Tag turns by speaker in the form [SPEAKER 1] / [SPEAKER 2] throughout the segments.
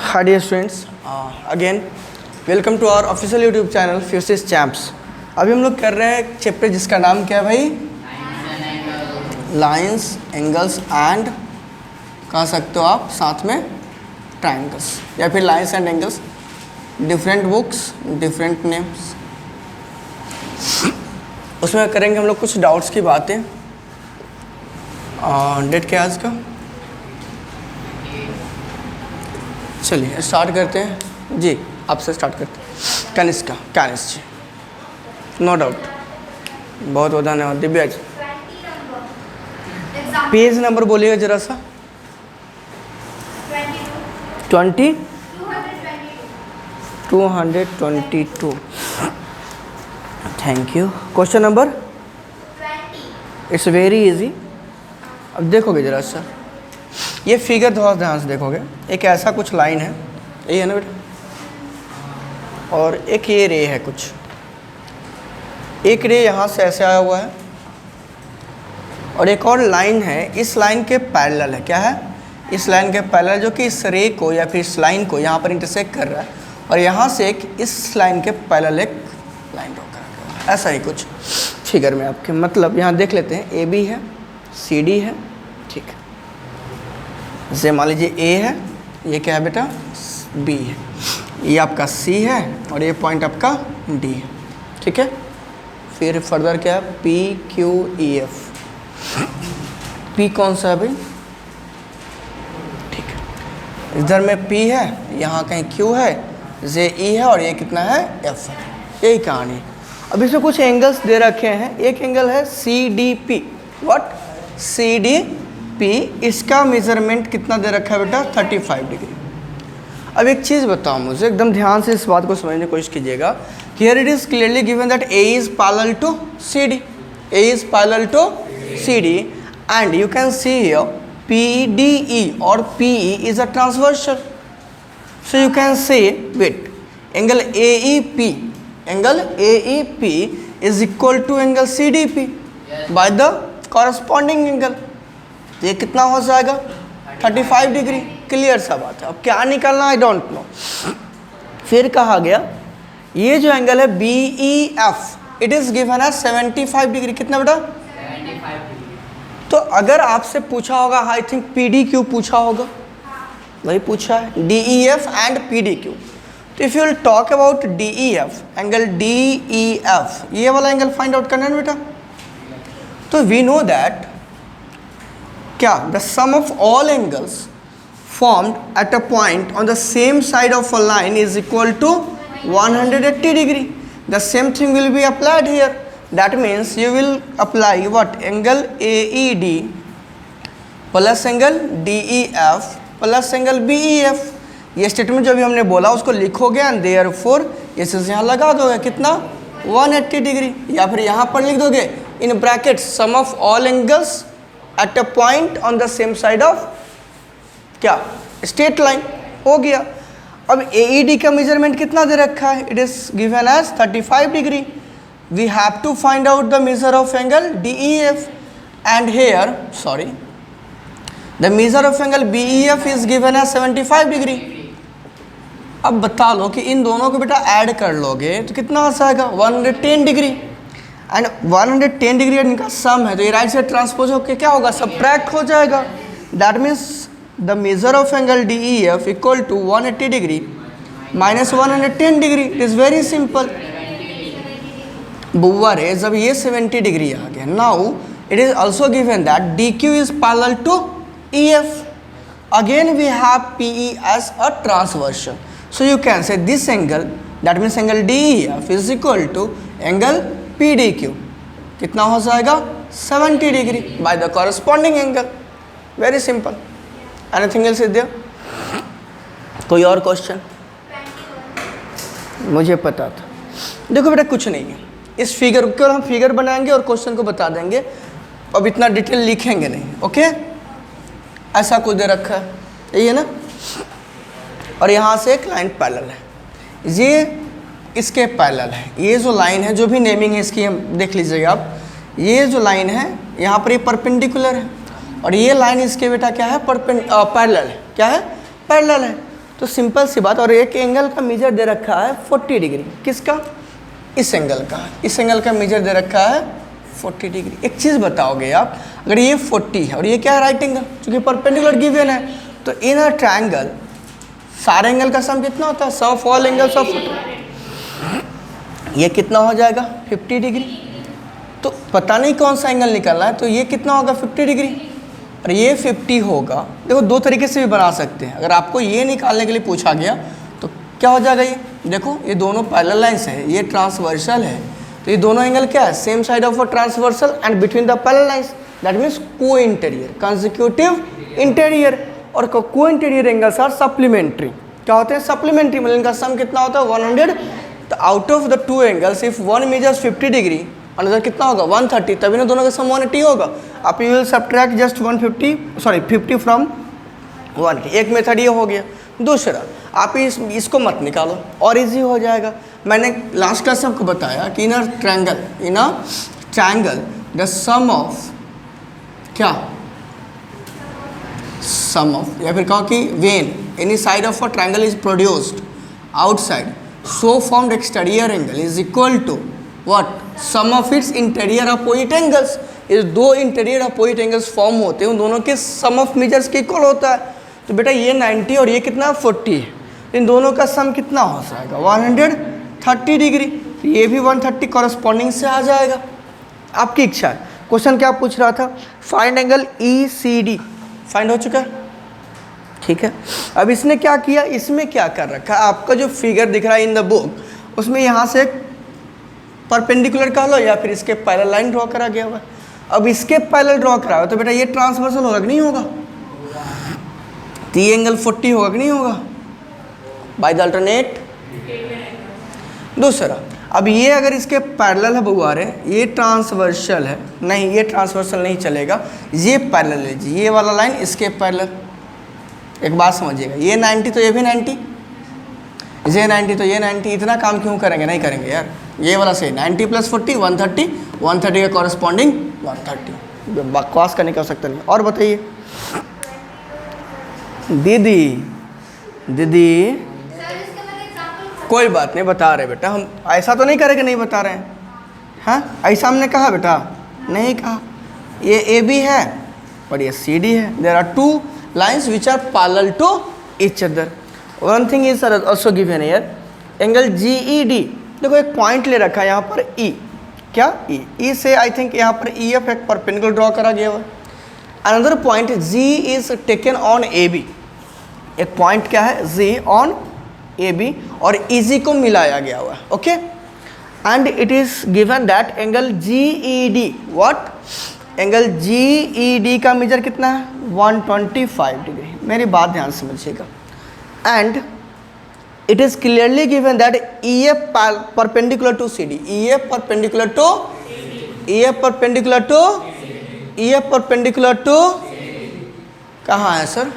[SPEAKER 1] Hi dear students, again welcome to our official YouTube channel Physics Champs। अभी हम लोग कर रहे हैं चैप्टर जिसका नाम क्या है भाई? लाइंस, एंगल्स एंड कह सकते हो आप साथ में ट्राइंगल्स या फिर lines and angles, different books different names. उसमें करेंगे हम लोग कुछ डाउट्स की बातें। डेट क्या है आज का? चलिए स्टार्ट करते हैं जी, आपसे स्टार्ट करते हैं। कनिष्का, कैनिस जी, नो डाउट, बहुत बहुत धन्यवाद। दिव्या जी, पेज नंबर बोलिएगा जरा सा। 222। Thank you. Question number 20। It's very easy. अब देखोगे जरा सा, ये फिगर थोड़ा ध्यान से देखोगे। एक ऐसा कुछ लाइन है, ये है ना बेटा, और एक ये रे है कुछ। एक रे यहाँ से ऐसे आया हुआ है और एक और लाइन है इस लाइन के पैरेलल है। क्या है? इस लाइन के पैरेलल, जो कि इस रे को या फिर इस लाइन को यहाँ पर इंटरसेक्ट कर रहा है, और यहाँ से एक इस लाइन के पैरेलल एक लाइन ड्रॉ कर, ऐसा ही कुछ फिगर में आपके। मतलब यहाँ देख लेते हैं, ए बी है, सी डी है, ठीक है। जैसे मान लीजिए ए है, ये क्या है बेटा? बी है, ये आपका सी है और ये पॉइंट आपका डी है, ठीक है। फिर फर्दर क्या है? P Q E F. P कौन सा है भाई? ठीक है, इधर में पी है, यहाँ कहीं क्यू है, ये ई है और ये कितना है? एफ है। यही कहानी है। अब इसमें कुछ एंगल्स दे रखे हैं। एक एंगल है C D P. What? C D P. इसका मेजरमेंट कितना दे रखा है बेटा? 35 डिग्री। अब एक चीज़ बताओ मुझे, एकदम ध्यान से इस बात को समझने की कोशिश कीजिएगा। Here it is clearly given that A is parallel to C D. A is parallel to C D and you can see here P D E और P E is a transversal. So you can say wait, angle A E P, angle A E P is equal to angle C D P by the corresponding angle. ये कितना हो जाएगा? 35 degree. Clear सा बात है। अब क्या निकालना, आई डोंट नो। फिर कहा गया ये जो एंगल है B E F, it is given है 75 डिग्री। कितना बेटा? 75 डिग्री। तो अगर आपसे पूछा होगा, I think P D Q पूछा होगा, वही पूछा है, D E F and P D Q. तो if you will talk about D E F, angle D E F, ये वाला एंगल फाइंड आउट करना है बेटा। तो वी नो दैट क्या? The sum of all angles formed at a point on the same side of a line is equal to 180 degree. The same thing will be applied here. That means you will apply what? Angle AED plus angle DEF plus angle BEF. ये statement जो भी हमने बोला उसको लिखोगे and therefore ये चीज़ यहाँ लगा दोगे। कितना? 180 डिग्री। या फिर यहाँ पर लिख दोगे in bracket sum of all angles at a point on the same side of क्या? Straight line. हो गया। अब AED का मेजरमेंट कितना दे रखा है? It is given as 35 degree. We have to find out the measure of angle DEF and here sorry the measure of angle BEF is given as 75 degree. अब बता लो कि इन दोनों को बेटा ऐड कर लोगे तो कितना आ जाएगा? 110 डिग्री। एंड 110 डिग्री इनका सम है, तो ये राइट साइड ट्रांसपोज होकर क्या होगा? सबट्रैक्ट हो जाएगा। That means the measure of angle DEF equal to 180 degree minus 110 degree. It is very simple. बुआ रे, जब ये 70 डिग्री आ गया, now it is also given that DQ is parallel to EF. Again we have PE as a transversal. So you can say this angle, that means angle DEF is equal to angle PDQ. कितना हो जाएगा? 70 degree by the corresponding angle. Very simple. Anything else is there? कोई और question? मुझे पता था। देखो बेटा कुछ नहीं है, इस फिगर को हम फिगर बनाएंगे और क्वेश्चन को बता देंगे। अब इतना डिटेल लिखेंगे नहीं, ओके? ऐसा कुछ दे रखा है, यही है ना। और यहाँ से एक लाइन पैरेलल है, ये इसके पैरेलल है। ये जो लाइन है, जो भी नेमिंग है इसकी हम देख लीजिएगा आप। ये जो लाइन है यहाँ पर ये परपेंडिकुलर है और ये लाइन इसके बेटा क्या है? पैरेलल है। क्या है? पैरेलल है। तो सिंपल सी बात, और एक एंगल का मेजर दे रखा है 40 डिग्री, किसका? इस एंगल का। इस एंगल का मेजर दे रखा है 40 डिग्री। एक चीज़ बताओगे आप, अगर ये 40 है और ये क्या है? राइट एंगल, चूँकि परपेंडिकुलर गिवन है, तो इन अ ट्रायंगल सारे एंगल का सम कितना होता है? सम ऑफ ऑल एंगल्स ऑफ, ये कितना हो जाएगा? 50 डिग्री। तो पता नहीं कौन सा एंगल निकलना है, तो ये कितना होगा? 50 डिग्री, और ये 50 होगा। देखो दो तरीके से भी बना सकते हैं। अगर आपको ये निकालने के लिए पूछा गया तो क्या हो जाएगा? ये देखो, ये दोनों पैरेलल लाइंस है, ये ट्रांसवर्सल है, तो ये दोनों एंगल क्या है? Same side of a transversal and between the parallel lines, that means को इंटीरियर, कंसेक्यूटिव इंटीरियर। और को इंटीरियर एंगल्स आर सप्लीमेंट्री। क्या होते हैं? सप्लीमेंट्री, मतलब इनका सम कितना होता है? 100। तो out of the two angles if one measures 50 degree, another कितना होगा? 130, तभी ना दोनों का सम 180 होगा। आप you will subtract just 50 from 180। एक मेथड ये हो गया। दूसरा, आप इसको मत निकालो और इजी हो जाएगा। मैंने लास्ट क्लास में आपको बताया कि in a triangle the sum of क्या? सम ऑफ, या फिर कहो कि when any side of a triangle is produced outside so formed exterior angle is equal to what? Sum of its interior opposite angles. ये दो interior opposite angles form होते हैं, उन दोनों के सम ऑफ मेजर्स के इक्वल होता है। तो बेटा ये 90 और ये कितना? 40 है। इन दोनों का सम कितना हो जाएगा? 130 डिग्री। तो ये भी 130 कॉरस्पॉन्डिंग से आ जाएगा। आपकी इच्छा है। क्वेश्चन क्या पूछ रहा था? Find angle ECD। फाइंड हो चुका है, ठीक है। अब इसने क्या किया? इसमें क्या कर रखा है? आपका जो फिगर दिख रहा है इन द बुक, उसमें यहाँ से परपेंडिकुलर कह लो या फिर इसके पैरेलल लाइन ड्रॉ करा गया हुआ है। अब इसके पैरेलल ड्रॉ करा हुआ, तो बेटा ये ट्रांसवर्सल होगा कि नहीं होगा? तो ये एंगल 40 होगा कि नहीं होगा? By the alternate. दूसरा, अब ये अगर इसके पैरेलल है बुआ रे, ये ट्रांसवर्सल है, नहीं ये ट्रांसवर्सल नहीं चलेगा, ये पैरेलल है जी, ये वाला लाइन इसके पैरेलल। एक बात समझिएगा, ये 90 तो ये भी 90, ये 90 तो ये 90, इतना काम क्यों करेंगे? नहीं करेंगे यार। ये वाला सही, 90 + 40 130, 130 के कॉरस्पॉन्डिंग 130। बकवास करने का आवश्यकता नहीं। और बताइए दीदी कोई बात नहीं, बता रहे बेटा, हम ऐसा तो नहीं करेंगे नहीं बता रहे हैं। हाँ, ऐसा हमने कहा बेटा? नहीं कहा। ये AB है और ये CD है। There are two lines which are parallel to each other. One thing is also given here, angle GED। देखो एक पॉइंट ले रखा है यहाँ पर E, क्या? E से आई थिंक यहाँ पर EF एक परपेंडिकुलर ड्रॉ करा गया हुआ। Another point G is taken on AB। एक पॉइंट क्या है? G ऑन AB और EG को मिलाया गया हुआ है। Okay, and it is given that angle GED, what? Angle GED का मेजर कितना है? 125 डिग्री। मेरी बात ध्यान से समझिएगा। And it is clearly given that EF perpendicular to CD, EF perpendicular to EF perpendicular to EF perpendicular to कहाँ है सर?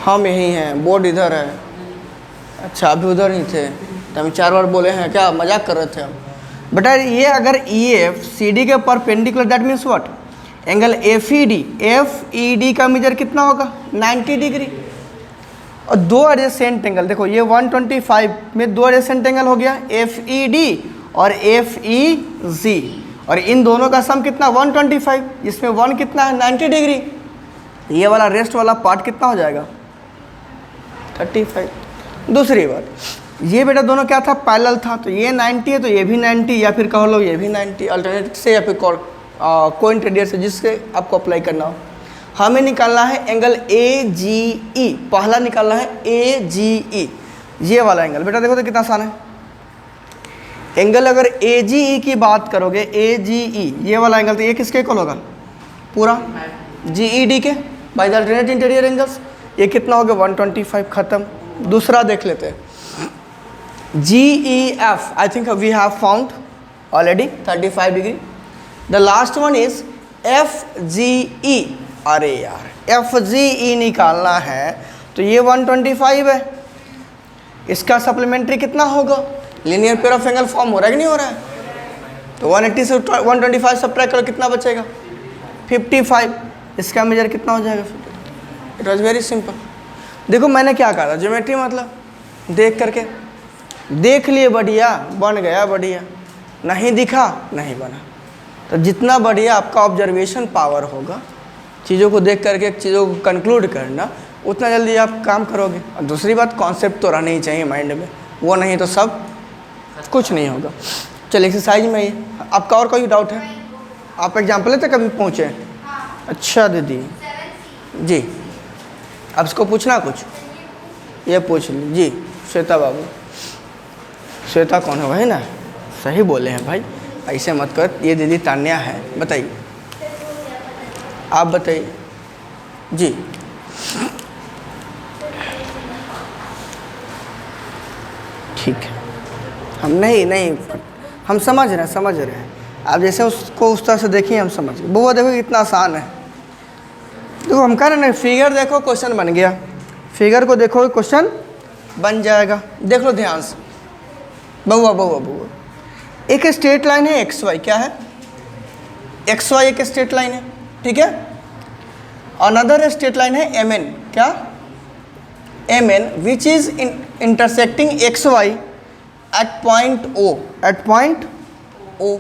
[SPEAKER 1] हम यही हैं, बोर्ड इधर है। अच्छा, अभी उधर ही थे तो हम 4 बार बोले हैं, क्या मजाक कर रहे थे हम? बेटा ये अगर EF CD के perpendicular, that means what? Angle FED का मेजर कितना होगा? 90 डिग्री। और दो एडजेसेंट एंगल, देखो ये 125 में दो एडजेसेंट एंगल हो गया, FED और FEG, और इन दोनों का सम कितना? 125, जिसमें 1 कितना है? 90 डिग्री। ये वाला रेस्ट वाला पार्ट कितना हो जाएगा? 35। दूसरी बात, ये बेटा दोनों क्या था? पैरेलल था, तो ये 90 है तो ये भी 90, या फिर कह लो ये भी 90, अल्टरनेट से या फिर को इंटीरियर से, जिससे आपको अप्लाई करना हो। हमें निकालना है एंगल AGE। पहला निकालना है AGE, ये वाला एंगल। बेटा देखो तो कितना आसान है। एंगल अगर AGE की बात करोगे, AGE ये वाला एंगल, तो ये किसके इक्वल होगा? पूरा GED के, by the alternate interior angles. ये कितना हो गया? 125। खत्म। दूसरा देख लेते हैं, GEF। I think we have found already 35 degree. The last one is FGE। अरे यार, FGE निकालना है तो ये 125 है, इसका सप्लीमेंट्री कितना होगा? Linear pair of angle form हो रहा है कि नहीं हो रहा है? तो 180 से 125 सब्ट्रैक्ट करो, कितना बचेगा? 55। इसका मेजर कितना हो जाएगा? It was very simple. देखो मैंने क्या कहा था, ज्योमेट्री मतलब देख करके, देख लिए बढ़िया बन गया बढ़िया, नहीं दिखा नहीं बना। तो जितना बढ़िया आपका ऑब्जर्वेशन पावर होगा चीज़ों को देख करके चीज़ों को कंक्लूड करना, उतना जल्दी आप काम करोगे। और दूसरी बात, कॉन्सेप्ट तो रहना ही चाहिए माइंड में, वो नहीं तो सब कुछ नहीं होगा। चलिए एक्सरसाइज में ये आपका और कोई डाउट है? आप एग्जाम्पल लेते कभी पहुँचे? अच्छा दीदी जी, अब इसको पूछना कुछ, ये पूछ ली जी। श्वेता बाबू, श्वेता कौन है? वही ना, सही बोले हैं भाई, ऐसे मत कर। ये दीदी तान्या है, बताइए, आप बताइए जी। ठीक है, हम नहीं हम समझ रहे हैं। आप जैसे उसको उस तरह से देखिए, हम समझ गए। वो देखो कितना आसान है। देखो हम कह रहे ना, फिगर देखो क्वेश्चन बन गया, फिगर को देखो क्वेश्चन बन जाएगा। देख लो ध्यान से, बउआ एक स्ट्रेट लाइन है एक्स वाई, क्या है? एक्स वाई एक स्ट्रेट लाइन है, ठीक है। अनदर स्ट्रेट लाइन है एम एन, क्या? M N which is intersecting X Y at point O, at point O.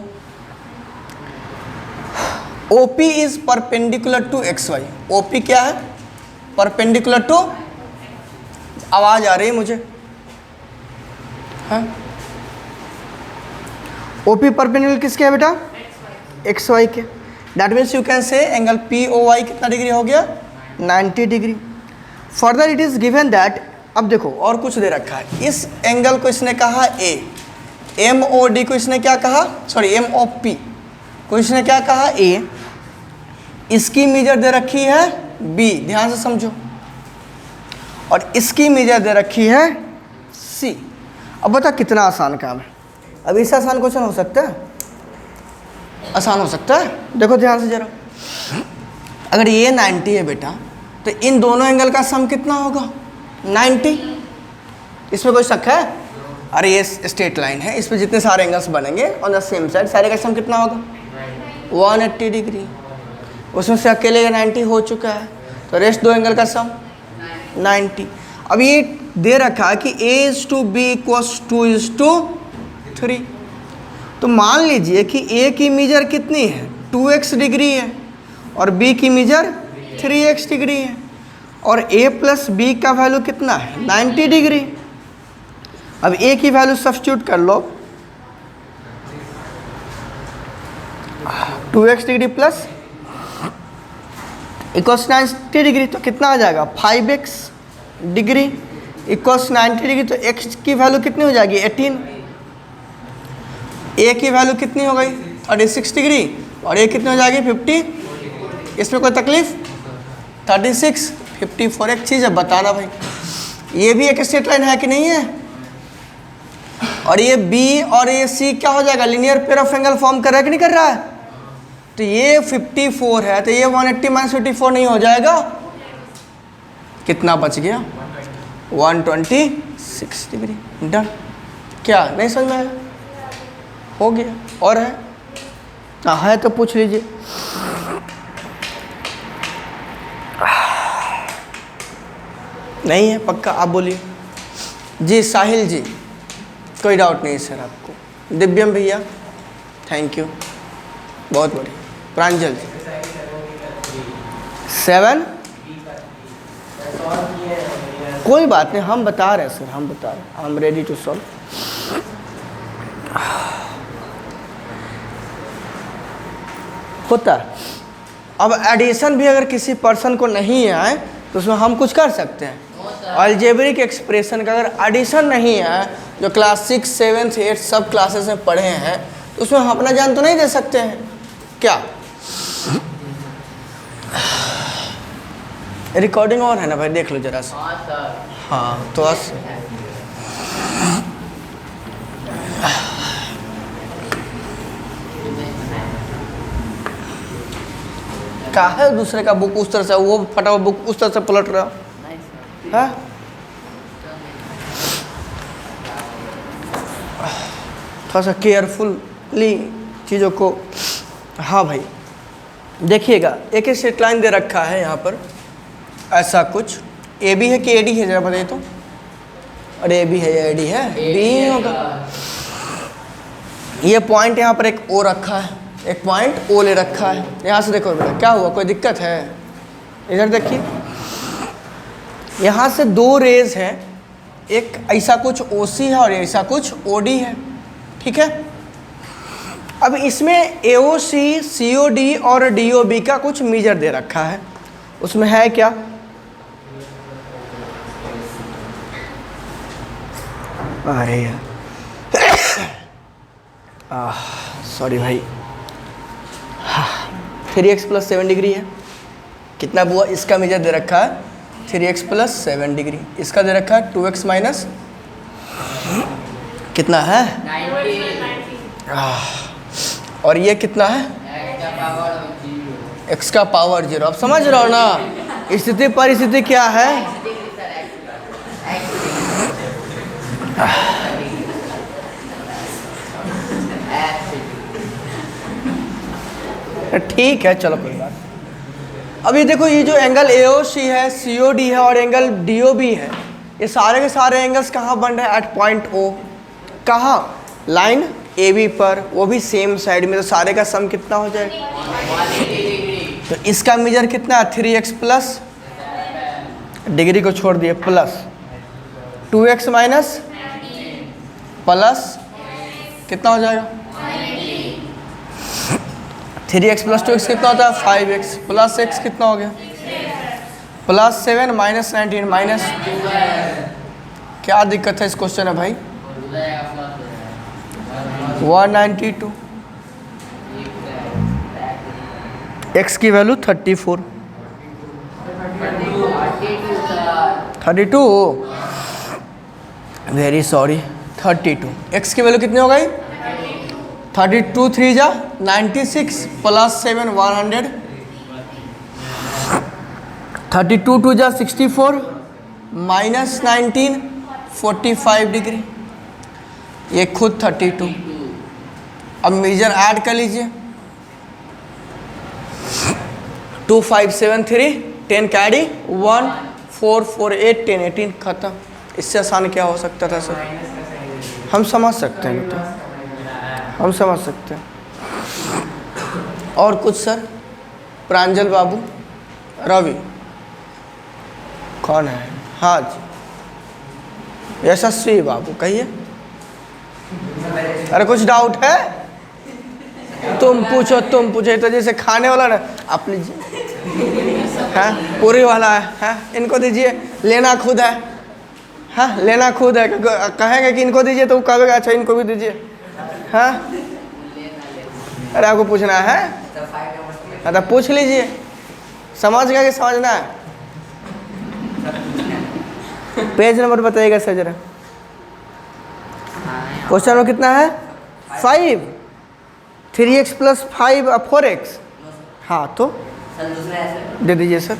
[SPEAKER 1] OP is perpendicular to X Y. OP क्या है? परपेंडिकुलर टू, आवाज आ रही है मुझे, हाँ? OP परपेंडिकुलर किसके है बेटा? एक्स वाई के। दैट मीन्स यू कैन से एंगल POY कितना डिग्री हो गया? 90 degree. Further it is given that, अब देखो और कुछ दे रखा है। इस एंगल को इसने कहा A, MOD को इसने क्या कहा? सॉरी MOP को इसने क्या कहा? A। इसकी मेजर दे रखी है B, ध्यान से समझो, और इसकी मेजर दे रखी है C। अब बता कितना आसान काम है। अब इससे आसान क्वेश्चन हो सकता है? आसान हो सकता है। देखो ध्यान से जरा, अगर ये 90 है बेटा, तो इन दोनों एंगल का सम कितना होगा? 90। इसमें कोई शक है? अरे ये स्ट्रेट लाइन है, इस पर जितने सारे एंगल्स बनेंगे ऑन द सेम साइड, सारे का सम कितना होगा? 180 डिग्री। उसमें से अकेले का 90 हो चुका है, तो रेस्ट दो एंगल का सम 90। अब ये दे रखा है कि A/B = 2:3। तो मान लीजिए कि A की मेजर कितनी है? 2x डिग्री है, और B की मेजर 3x डिग्री है, और A + B का वैल्यू कितना है? 90 डिग्री। अब A की वैल्यू सब्स्टिट्यूट कर लो, 2x degree plus equals 90 degree, तो कितना आ जाएगा? 5x degree equals 90 degree. तो x की वैल्यू कितनी हो जाएगी? 18। A की वैल्यू कितनी हो गई? 36 डिग्री, और A कितनी हो जाएगी? 50। इसमें कोई तकलीफ? 36 54। एक चीज़ है बताना भाई, ये भी एक स्ट्रेट लाइन है कि नहीं है? और ये B और ये C क्या हो जाएगा? Linear pair of angle form कर रहा है कि नहीं कर रहा है? तो ये 54 है, तो ये 180 - 54 नहीं हो जाएगा? कितना बच गया? 126 डिग्री। डन। क्या नहीं समझ में आया? हो गया। और है? है तो पूछ लीजिए। नहीं है पक्का? आप बोलिए जी। साहिल जी, कोई डाउट नहीं सर आपको। दिव्यम भैया, थैंक यू, बहुत बढ़िया। प्रांजल जी 7, कोई बात नहीं, हम बता रहे हैं सर, हम बता रहे हैं। I am ready to solve. होता है। अब एडिशन भी अगर किसी पर्सन को नहीं आए तो उसमें हम कुछ कर सकते हैं। अलजेब्रिक एक्सप्रेशन का अगर एडिशन नहीं है, जो क्लास 6, 7, 8 सब क्लासेस में पढ़े हैं, तो उसमें हम अपना जान तो नहीं दे सकते हैं क्या? रिकॉर्डिंग और है ना भाई, देख लो जरा सा। हाँ तो क्या है दूसरे का बुक उस तरह से, वो फटा हुआ बुक उस तरह से पलट रहा है। थोड़ा सा केयरफुली चीज़ों को। हाँ भाई देखिएगा, एक स्ट्रेट लाइन दे रखा है यहाँ पर, ऐसा कुछ ए बी है कि ए डी है, जरा बताइए तो। अरे ए बी है या ए डी है? बी ही होगा। ये पॉइंट यहाँ पर एक ओ रखा है, एक पॉइंट ओ ले रखा है। यहाँ से देखो बेटा क्या हुआ, कोई दिक्कत है? इधर देखिए, यहाँ से दो रेज है, एक ऐसा कुछ ओ सी है और ऐसा कुछ ओ डी है, ठीक है। अब इसमें ए ओ सी, सी ओ डी और डी ओ बी का कुछ मेजर दे रखा है, उसमें है क्या? अरे यार सॉरी भाई। 3x + 7 डिग्री है, कितना हुआ? इसका मेजर दे रखा है 3x + 7 डिग्री, इसका दे रखा है 2x माइनस कितना है 90। और ये कितना है x का पावर 0। अब समझ रहे हो ना स्थिति परिस्थिति क्या है? ठीक है चलो कोई बात। अभी देखो ये जो एंगल AOC है, COD है और एंगल DOB है, ये सारे के सारे एंगल्स कहाँ बन रहे हैं? At point O। कहाँ? लाइन AB पर, वो भी सेम साइड में। तो सारे का सम कितना हो जाएगा? तो इसका मेजर कितना है? 3x प्लस डिग्री को छोड़ दिए प्लस 2x माइनस प्लस कितना हो जाएगा? 3x + 2x कितना होता है? 5x प्लस x कितना हो गया? +7 माइनस 19 माइनस। क्या दिक्कत है इस क्वेश्चन में भाई? 192। x की वैल्यू 34 32 वेरी सॉरी 32। x की वैल्यू कितनी हो गई? 32 3 जा 96 प्लस 7 100। 32 2 जा 64 माइनस 19 45 डिग्री। ये खुद 32। अब मेजर ऐड कर लीजिए 2 5 7 3 10 कैरी 1 4 4 8 10 18 खत्म। इससे आसान क्या हो सकता था सर? हम समझ सकते हैं बेटा, हम समझ सकते हैं। और कुछ सर? प्रांजल बाबू, रवि, कौन है? हाँ जी यशस्वी बाबू, कहिए। अरे कुछ डाउट है? तुम पूछो तुम पूछो। तो जैसे खाने वाला ना, आप लीजिए। हाँ पूरी वाला है, इनको दीजिए, लेना खुद है। हाँ लेना खुद है, कहेंगे कि इनको दीजिए तो वो कहेगा अच्छा इनको भी दीजिए। हाँ अरे आपको पूछना है? हाँ तो पूछ लीजिए, समझ गया कि समझना है? पेज नंबर बताइएगा सर जरा। क्वेश्चन नंबर कितना है? 5। 3x + 5 4x। हाँ तो दे दीजिए सर।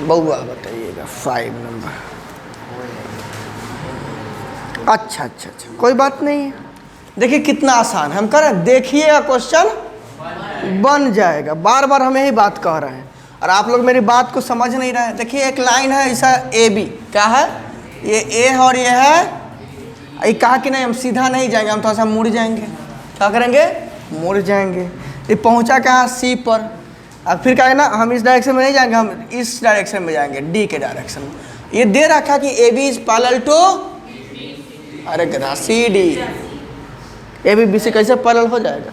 [SPEAKER 1] बउआ बताइएगा 5 नंबर। अच्छा अच्छा अच्छा कोई बात नहीं है। देखिए कितना आसान है, हम कह रहे हैं देखिएगा क्वेश्चन बन जाएगा। बार बार हम यही बात कह रहे हैं और आप लोग मेरी बात को समझ नहीं रहे हैं। देखिए एक लाइन है ऐसा AB, क्या है? ये A है और ये है, ये कहा कि नहीं हम सीधा नहीं जाएंगे, हम थोड़ा सा मुड़ जाएंगे। क्या करेंगे? मुड़ जाएंगे। ये पहुंचा कहाँ? C पर। अब फिर क्या है ना, हम इस डायरेक्शन में नहीं जाएंगे, हम इस डायरेक्शन में जाएंगे, D के डायरेक्शन में। ये दे रखा कि AB इज पैरेलल टू, अरे गधा, CD। AB B से कैसे पैरेलल हो जाएगा?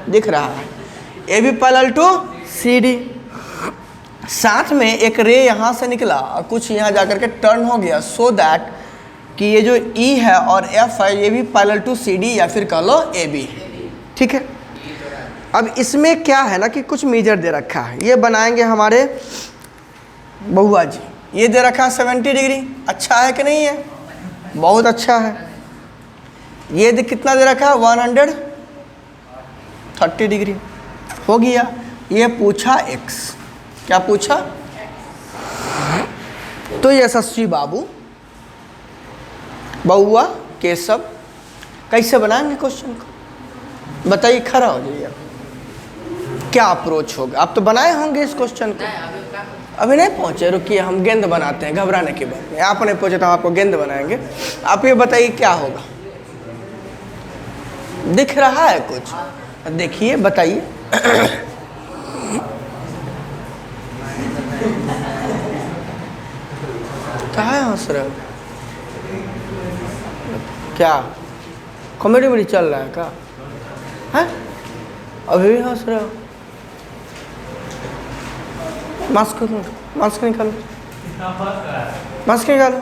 [SPEAKER 1] दिख रहा है AB पैरेलल टू CD। साथ में एक रे यहाँ से निकला और कुछ यहाँ जाकर के टर्न हो गया, सो दैट कि ये जो E है और F है ये भी पैरेलल टू CD या फिर कह लो AB, ठीक है। अब इसमें क्या है ना कि कुछ मेजर दे रखा है, ये बनाएंगे हमारे बहुआ जी। ये दे रखा है 70 डिग्री, अच्छा है कि नहीं है? बहुत अच्छा है। ये कितना दे रखा है? 130 डिग्री हो गया। ये पूछा x, क्या पूछा? तो यशस्वी बाबू, बउआ, केशव कैसे बनाएंगे क्वेश्चन को? बताइए, खड़ा हो जाइए। क्या अप्रोच होगा? आप तो बनाए होंगे इस क्वेश्चन को। अभी नहीं पहुँचे, रुकिए हम गेंद बनाते हैं, घबराने की बात नहीं। आप नहीं पहुँचे तो हम आपको गेंद बनाएंगे। आप ये बताइए क्या होगा, दिख रहा है कुछ? देखिए बताइए। कहाँ है हंस रहे हो? क्या कॉमेडी मेडी चल रहा है क्या? हैं अभी भी हंस रहे हो? मास्क निकालो, मास्क निकालो।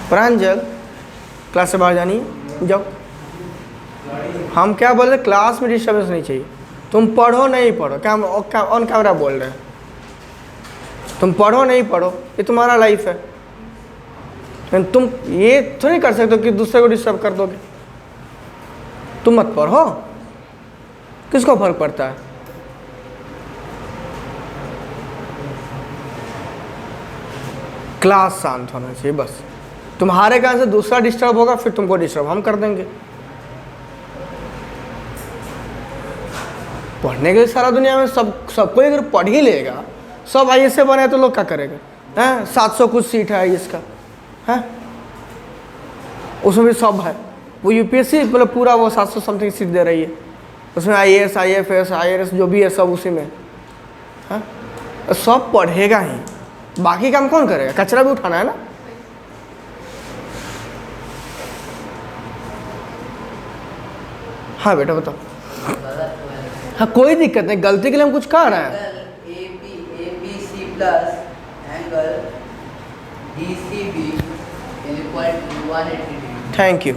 [SPEAKER 1] प्रांजल क्लास से बाहर जानिए, जाओ। हम क्या बोल रहे, क्लास में डिस्टर्बेंस नहीं चाहिए। तुम पढ़ो नहीं पढ़ो, क्या ऑन कैमरा बोल रहे हैं, तुम पढ़ो नहीं पढ़ो, ये तुम्हारा लाइफ है। तुम ये थोड़ी कर सकते हो कि दूसरे को डिस्टर्ब कर दोगे। तुम मत पढ़ो, किसको फर्क पड़ता है? क्लास शांत होना चाहिए बस। तुम्हारे कारण से दूसरा डिस्टर्ब होगा, फिर तुमको डिस्टर्ब हम कर देंगे। पढ़ने के लिए सारा दुनिया में सबको अगर पढ़ ही लेगा, सब IAS से बने तो लोग क्या करेगा? हैं 700 कुछ सीट है IAS का, हैं उसमें भी सब है। वो UPSC मतलब पूरा वो 700 समथिंग सीट दे रही है, उसमें IAS IFS IRS जो भी है सब उसी में है। सब पढ़ेगा ही, बाकी काम कौन करेगा? कचरा भी उठाना है ना। हाँ बेटा बताओ। हाँ कोई दिक्कत नहीं, गलती के लिए हम कुछ कह रहे हैं।
[SPEAKER 2] ABC plus angle DCB equal to 180 degree.
[SPEAKER 1] Thank you.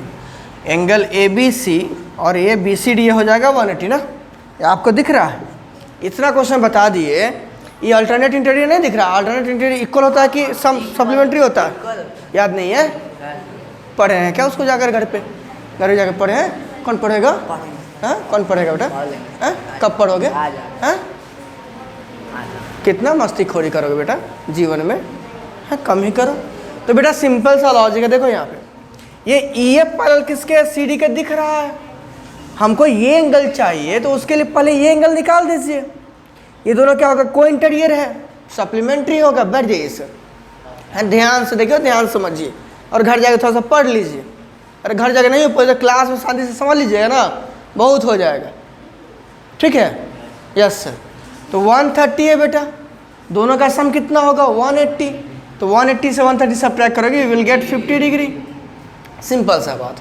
[SPEAKER 1] Angle ABC और ये BCD हो जाएगा 180 ना, ये आपको दिख रहा है? इतना क्वेश्चन बता दिए। ये अल्टरनेट इंटीरियर नहीं दिख रहा? अल्टरनेट इंटीरियर इक्वल होता है कि सप्लीमेंट्री होता है? याद नहीं है? पढ़े हैं क्या उसको जाकर घर पे जाकर पढ़े हैं? कौन पढ़ेगा? हाँ कौन पढ़ेगा बेटा? हाँ कब पढ़ोगे? हाँ कितना मस्ती खोरी करोगे बेटा जीवन में? हाँ कम ही करो। तो बेटा सिंपल सा लॉजिक है, देखो यहाँ पे ये EF पैरेलल किसके CD के दिख रहा है। हमको ये एंगल चाहिए तो उसके लिए पहले ये एंगल निकाल दीजिए। ये दोनों क्या होगा? को इंटीरियर है, सप्लीमेंट्री होगा। बैठ जाइए सर, ध्यान से देखिए, ध्यान समझिए और घर जाके थोड़ा सा पढ़ लीजिए। अरे घर जाके नहीं हो पाए तो क्लास में शांति से समझ लीजिएगा ना, बहुत हो जाएगा। ठीक है? Yes sir. तो 130 है बेटा, दोनों का सम कितना होगा? 180। तो 180 से 130 सब्ट्रैक्ट करोगे, you will get 50 degree. Simple सा बात।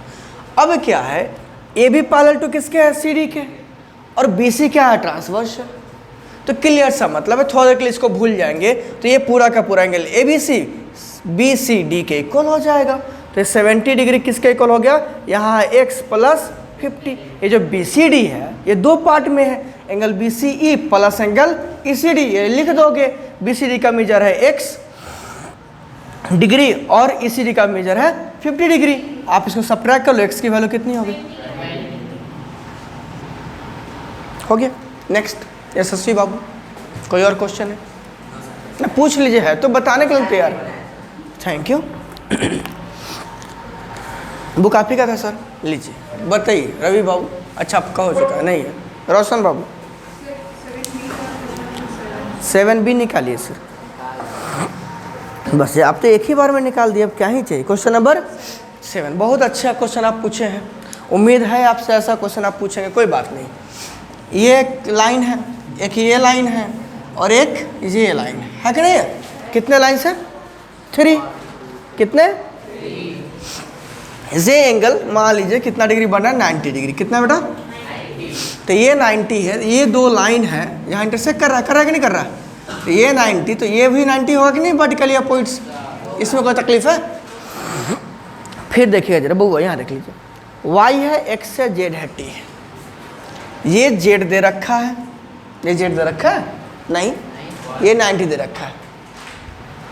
[SPEAKER 1] अब क्या है, AB पैरेलल टू किसके है? CD के, और BC क्या है? ट्रांसवर्स। तो क्लियर सा मतलब है, थोड़ा देर के लिए इसको भूल जाएंगे तो ये पूरा का पूरा एंगल ABC BCD के इक्वल हो जाएगा। तो ये 70 डिग्री किसके इक्वल हो गया? यहाँ है x प्लस 50। ये जो BCD है ये दो पार्ट में है, angle BCE plus angle ECD। ये लिख दोगे, BCD का मेजर है x डिग्री और ECD का मेजर है 50 डिग्री। आप इसको सब्ट्रैक्ट कर लो, x की वैल्यू कितनी होगी? हो गया। नेक्स्ट यशस्वी बाबू, कोई और क्वेश्चन है? ना पूछ लीजिए, है तो बताने के लिए तैयार। Thank you. बुक आप ही का था सर, लीजिए बताइए। रवि बाबू, अच्छा आपका हो चुका है? नहीं है। रोशन बाबू 7B निकालिए सर। बस आप तो एक ही बार में निकाल दिए, अब क्या ही चाहिए। क्वेश्चन नंबर 7, बहुत अच्छा क्वेश्चन आप पूछे हैं। उम्मीद है आपसे ऐसा क्वेश्चन आप पूछेंगे, कोई बात नहीं। ये एक लाइन है, एक ये लाइन है और एक ये लाइन है कि नहीं है? कितने लाइन है? 3। कितने? ये एंगल मान लीजिए कितना डिग्री बन रहा है? 90 डिग्री। कितना बेटा? 90। तो ये 90 है, ये दो लाइन है, यहाँ इंटरसेक्ट कर रहा है कि नहीं कर रहा है? तो ये 90, तो ये भी 90 होगा कि नहीं? वर्टिकली अपोजिट्स, इसमें कोई तकलीफ है? फिर देखिएगा जरा बउआ, यहाँ देख लीजिए, y है, x है, z है, t है। ये z दे रखा है, ये z दे रखा है? नहीं, ये 90 दे रखा है।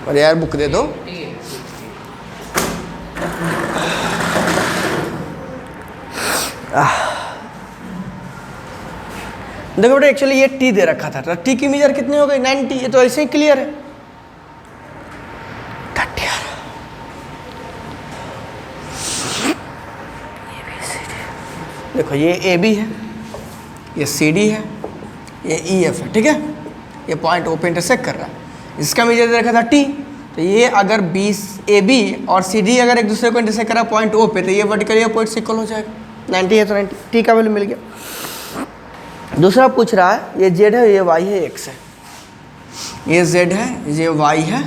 [SPEAKER 1] अरे यार बुक दे दो। देखो बेटा, एक्चुअली ये t दे रखा था, तो t की मेजर कितनी हो गई? 90। ये तो ऐसे ही क्लियर है। देखो ये AB है, ये CD है, ये EF है। ठीक है, ये पॉइंट ओ पे इंटरसेक्ट कर रहा है। इसका मेजर दे रखा था टी, तो ये अगर बी ए बी और सी डी अगर एक दूसरे को इंटरसेक्ट कर रहा है पॉइंट ओ पे, तो ये वर्टिकली अपोजिट से इक्वल हो जाएगा। 90 है तो 90, टी का वैल्यू मिल गया। दूसरा पूछ रहा है ये जेड है, ये वाई है, एक्स है, ये जेड है, ये वाई है,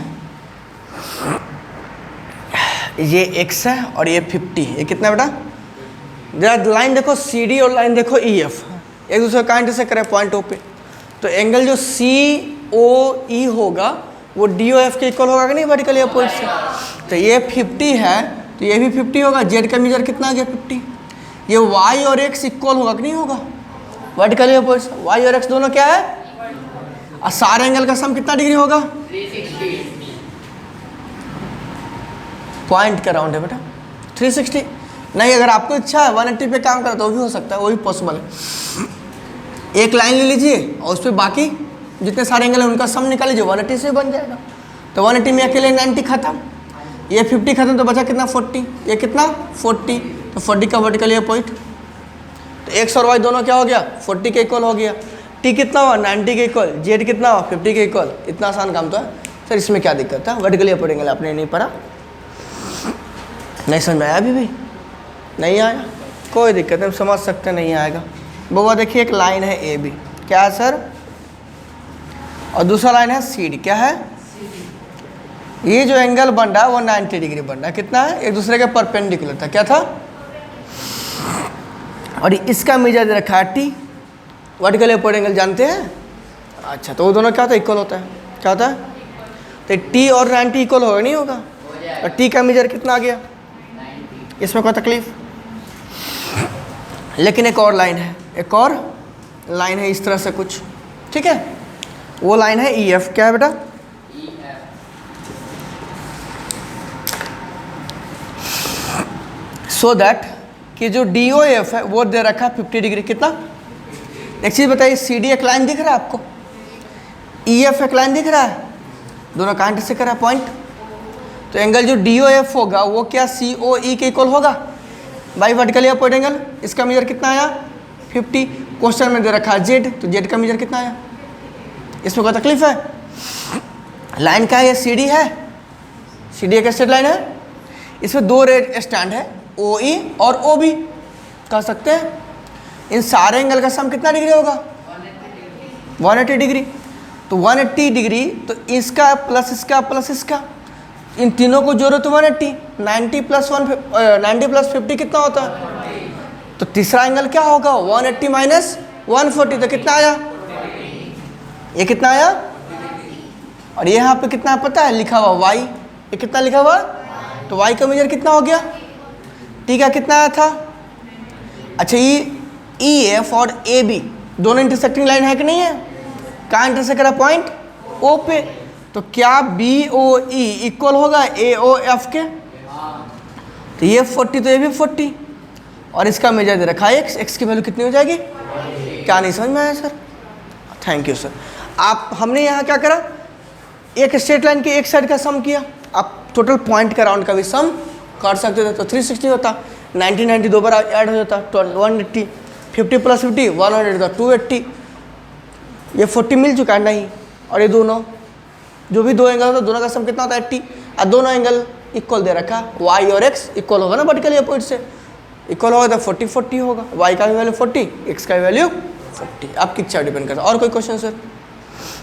[SPEAKER 1] ये एक्स है और ये 50। ये कितना बेटा? जरा लाइन देखो सी डी और लाइन देखो ई एफ, एक दूसरे का इंटरसेक्ट करे पॉइंट ओ पे, तो एंगल जो सी ओ ई होगा वो डी ओ एफ के इक्वल होगा कि नहीं वर्टिकली अपोजिट से? तो ये 50 है तो ये भी 50 होगा। जेड का मेजर कितना आ गया? 50। ये वाई और एक्स इक्वल होगा कि नहीं होगा वर्टिकली अपोजिट से? वाई और एक्स दोनों क्या है? और सारे एंगल का सम कितना डिग्री होगा?
[SPEAKER 2] 360।
[SPEAKER 1] पॉइंट का राउंड है बेटा 360 नहीं। अगर आपको इच्छा है 180 पे काम करा तो भी हो सकता है, वो भी पॉसिबल है। एक लाइन ले लीजिए और उस पर बाकी जितने सारे एंगल हैं उनका सम निकाल लीजिए, 180 से बन जाएगा। तो 180 में अकेले 90 खत्म, ये 50 खत्म, तो बचा कितना? 40। ये कितना? 40। तो 40 का वर्टिकली अपोजिट, तो एक्स और वाई दोनों क्या हो गया? 40 के इक्वल हो गया। टी कितना हुआ? 90 के इक्वल। जेड कितना हुआ? 50 के इक्वल। इतना आसान काम तो है सर, इसमें क्या दिक्कत है? वर्टिकली अपोजिट एंगल आपने नहीं पढ़ा? नहीं समझ में आया? अभी भी नहीं आया? कोई दिक्कत नहीं, समझ सकते, नहीं आएगा। बउआ देखिए एक लाइन है ए बी, क्या है सर? और दूसरा लाइन है सी डी, क्या है? ये जो एंगल बन रहा है वो 90 डिग्री बन रहा है। कितना है? एक दूसरे के परपेंडिकुलर था। क्या था? और इसका मेजर दे रखा है टी। वर्टिकली अपोजिट एंगल जानते हैं? अच्छा, तो वो दोनों क्या होता है? इक्वल होता है। क्या होता है? तो टी और 90 इक्वल होगा नहीं होगा? और टी का मेजर कितना आ गया? इसमें कोई तकलीफ? लेकिन एक और लाइन है, एक और लाइन है इस तरह से कुछ, ठीक है? वो लाइन है ई एफ। क्या है बेटा? सो दैट कि जो डी ओ एफ है वो दे रखा है 50 डिग्री। कितना? एक चीज़ बताइए, सी डी एक लाइन दिख रहा है आपको? ई एफ एक लाइन दिख रहा है? दोनों कहाँ इंटरसेक्ट कर रहा है? पॉइंट। तो एंगल जो डी ओ एफ होगा वो क्या सी ओ ई के इक्वल होगा बाई वर्टिकली अपोजिट एंगल? इसका मेजर कितना आया? 50। क्वेश्चन में दे रखा है जेड, तो जेड का मेजर कितना आया? इसमें कोई तकलीफ है? लाइन का है? ये सी डी है, सी डी एक स्ट्रेट लाइन है, इसमें दो रेड स्टैंड है, ओ ई और ओ बी कह सकते हैं। इन सारे एंगल का सम कितना डिग्री होगा? 180 डिग्री। तो 180 डिग्री, तो इसका प्लस इसका प्लस इसका, इन तीनों को जोड़ो तो 180। 90 प्लस 50 कितना होता है? तो तीसरा एंगल क्या होगा? 180 माइनस 140, तो कितना आया? ये कितना आया? और ये यहाँ पे कितना पता है? लिखा हुआ y। ये कितना लिखा हुआ? तो y का मेजर कितना हो गया? t का कितना आया था? अच्छा, ये ई एफ और ए बी दोनों इंटरसेक्टिंग लाइन है कि नहीं है? कहाँ इंटरसेक्ट करा? पॉइंट ओ पे। तो क्या बी ओ ई इक्वल होगा ए ओ एफ के? तो ये 40 तो ये भी 40, और इसका मेजर दे रखा है एक्स। एक्स की वैल्यू कितनी हो जाएगी? क्या नहीं समझ में आया सर? Thank you sir. आप हमने यहाँ क्या करा? एक स्ट्रेट लाइन के एक साइड का सम किया, आप टोटल पॉइंट का राउंड का भी सम कर सकते थे, तो 360 होता। 90 90 दो बार ऐड हो जाता, 180। 50 प्लस 50 100 था, 280। ये 40 मिल चुका है नहीं, और ये दोनों जो भी दो एंगल होता है दोनों का सम कितना होता है? 80। और दोनों एंगल इक्वल दे रखा, वाई और एक्स इक्वल होगा ना वर्टिकली अपोजिट से, इक्वल होगा तो 40 40 होगा। वाई का भी वैल्यू 40, एक्स का भी वैल्यू 40। आपकी इच्छा डिपेंड करता है। और कोई क्वेश्चन सर?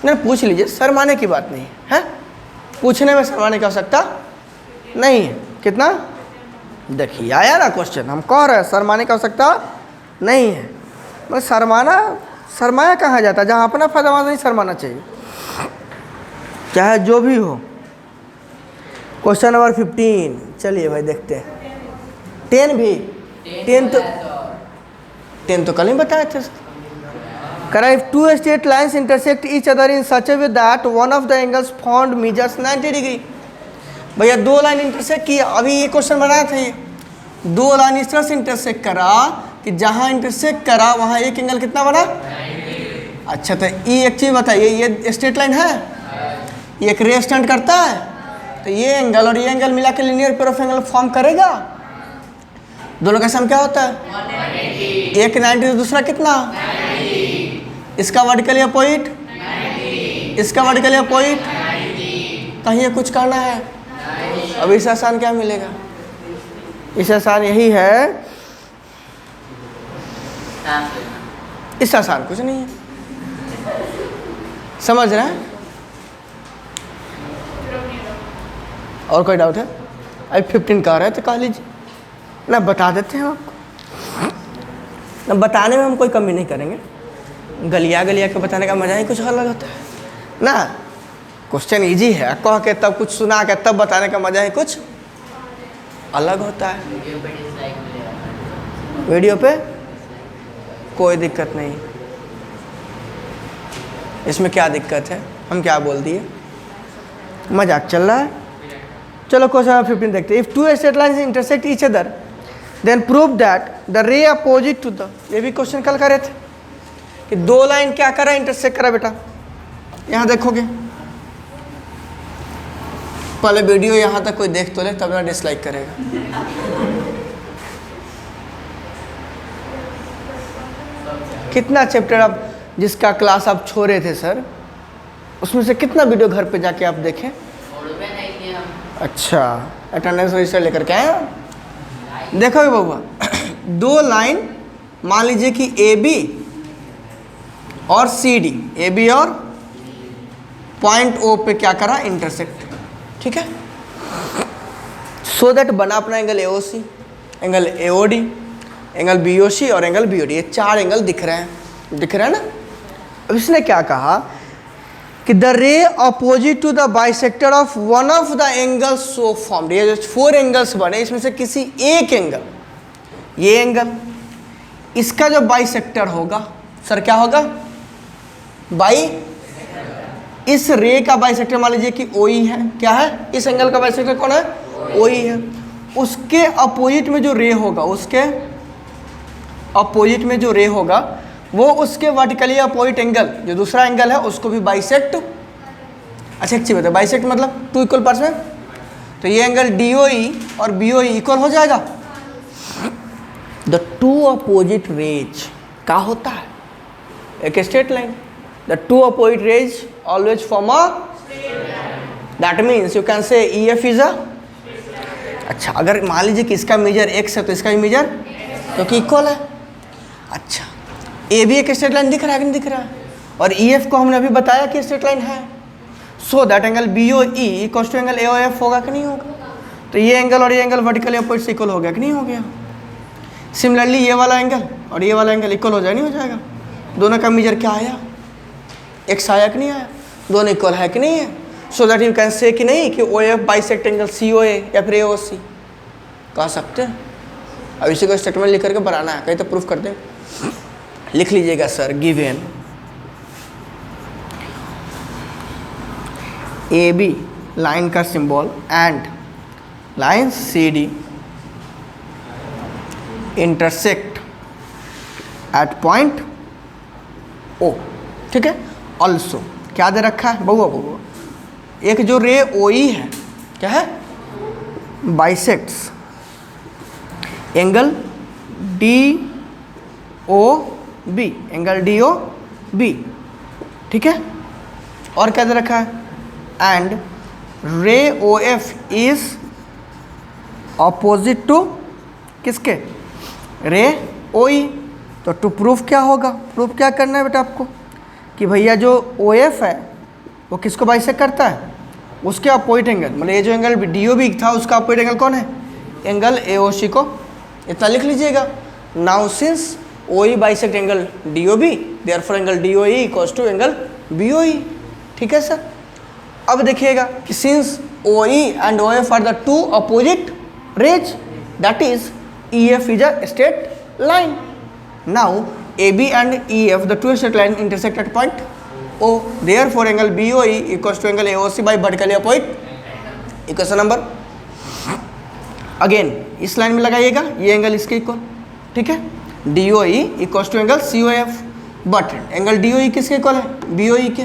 [SPEAKER 1] नहीं, पूछ लीजिए, शर्माने की बात नहीं है, पूछने में शर्माने की आवश्यकता नहीं है। कितना? देखिए आया ना क्वेश्चन, हम कह रहे हैं शर्माने की आवश्यकता नहीं है। मतलब शर्माया कहाँ जाता है? जहाँ अपना फायदा नहीं शर्माना चाहिए, चाहे जो भी हो। क्वेश्चन नंबर 15, चलिए भाई देखते हैं। 10 भी 10 तो कल ही बताए थे। करा if two straight lines intersect each other in such A way that one of the angles found measures 90 degree. भैया दो लाइन इंटरसेक्ट किया, अभी ये क्वेश्चन बनाया था। ये दो लाइन इस तरह से इंटरसेक्ट करा कि जहाँ इंटरसेक्ट करा वहाँ एक एंगल कितना बना? अच्छा, तो ये एक चीज़ बताइए, ये स्ट्रेट लाइन है, ये एक रे स्टैंड करता है, तो ये एंगल और ये एंगल मिला के linear pair of angle form करेगा। दोनों का सम क्या होता है? 190, तो दूसरा कितना? 90। इसका वर्टिकली अपोजिट इसका वर्टिकली अपोजिट, कहीं कुछ करना है। अब इससे आसान क्या मिलेगा? इससे आसान यही है, इससे आसान कुछ नहीं है। समझ रहे हैं? और कोई डाउट है? अभी 15 कह रहे थे, कह लीजिए ना, बता देते हैं आपको ना, बताने में हम कोई कमी नहीं करेंगे। गलिया गलिया के बताने का मजा ही कुछ अलग होता है ना। क्वेश्चन इजी है, कह के तब कुछ सुना के तब बताने का मजा ही कुछ अलग होता है। वीडियो पे कोई दिक्कत नहीं, इसमें क्या दिक्कत है? हम क्या बोल दिए? मजाक चल रहा है। चलो क्वेश्चन 15 देखते हैं। If two straight lines intersect each other then prove that the ray opposite to the, ये भी क्वेश्चन कल करे थे कि दो लाइन क्या करा, इंटरसेक्ट करा। बेटा यहाँ देखोगे, पहले वीडियो यहाँ तक कोई देख तो ले, तब ना डिसलाइक करेगा। कितना चैप्टर आप जिसका क्लास आप छोड़े थे सर, उसमें से कितना वीडियो घर पे जाके आप देखें? अच्छा, अटेंडेंस रजिस्टर लेकर के आए? देखोगे बबुआ, दो लाइन मान लीजिए कि ए बी और सी डी, ए बी और पॉइंट ओ पे क्या करा, इंटरसेक्ट। ठीक है, सो दैट बना अपना angle AOC, angle AOD, angle BOC और एंगल बीओडी। ये चार एंगल दिख रहे हैं, दिख रहे हैं ना। अब इसने क्या कहा कि the ray opposite to the bisector of one of the angles so formed. ये जो 4 एंगल्स बने, इसमें से किसी एक एंगल, ये एंगल, इसका जो बाइसेक्टर होगा सर क्या होगा? बाई, इस रे का बाइसेक्टर मान लीजिए कि ओई है। क्या है? इस एंगल का बाइसेक्टर कौन है? ओई है। उसके अपोजिट में जो रे होगा, उसके अपोजिट में जो रे होगा, वो उसके वर्टिकली अपोजिट एंगल, जो दूसरा एंगल है, उसको भी बाइसेक्ट। अच्छा एक चीज बताओ, बाइसेक्ट मतलब 2 इक्वल पार्ट्स में, तो ये एंगल DOE और BOE इक्वल हो जाएगा। द टू अपोजिट रेज क्या होता है? एक straight line. The two opposite raise always form a, that means you can से EF इज अ। अच्छा, अगर मान लीजिए कि इसका मेजर x है तो इसका भी मेजर, क्योंकि इक्वल है। अच्छा, ए भी एक स्ट्रेट लाइन दिख रहा है कि नहीं दिख रहा है? और EF को हमने अभी बताया कि स्ट्रेट लाइन है। So that angle BOE equals to angle AOF होगा कि नहीं होगा? तो ये एंगल और ये एंगल वर्टिकली अपोजिट से इक्वल हो गया कि नहीं हो गया? सिमिलरली ये वाला एंगल और ये वाला एंगल इक्वल हो जाए, नहीं हो जाएगा? दोनों का मेजर क्या आया? x आया कि नहीं आया? दोनों इक्वल है कि नहीं है? सो दैट यू कैन से कि नहीं कि OF बाइसेक्ट एंगल COA या फिर AOC कह सकते हैं। अब इसी को स्टेटमेंट लिख करके बनाना है, कहीं तो प्रूफ कर दें। लिख लीजिएगा सर, गिवन AB लाइन का symbol and line CD intersect at point O। ठीक है, ऑल्सो क्या दे रखा है बबुआ? बबुआ एक जो रे OE है, क्या है? Bisects angle DOB, angle DOB। ठीक है, और क्या दे रखा है? एंड रे OF इज ऑपोजिट टू किसके? रे OE। तो टू प्रूफ क्या होगा? प्रूफ क्या करना है बेटा आपको कि भैया जो OF है वो किसको बाइसेक्ट करता है? उसके अपोजिट एंगल, मतलब ये जो एंगल DOB था उसका अपोजिट एंगल कौन है? एंगल AOC को। इतना लिख लीजिएगा। Now since OE bisect angle DOB, therefore angle DOE equals to angle BOE। ठीक है सर। अब देखिएगा कि since OE and OF are the two opposite rays, that is EF is a straight line. Now AB and EF, the two straight line intersect at point O. Therefore, angle BOE equals to angle AOC by vertically opposite. Equation number again इस line में लगाइएगा, ये angle इसके equal. ठीक है, DOE equals to angle COF, but angle DOE किसके equal है? BOE के।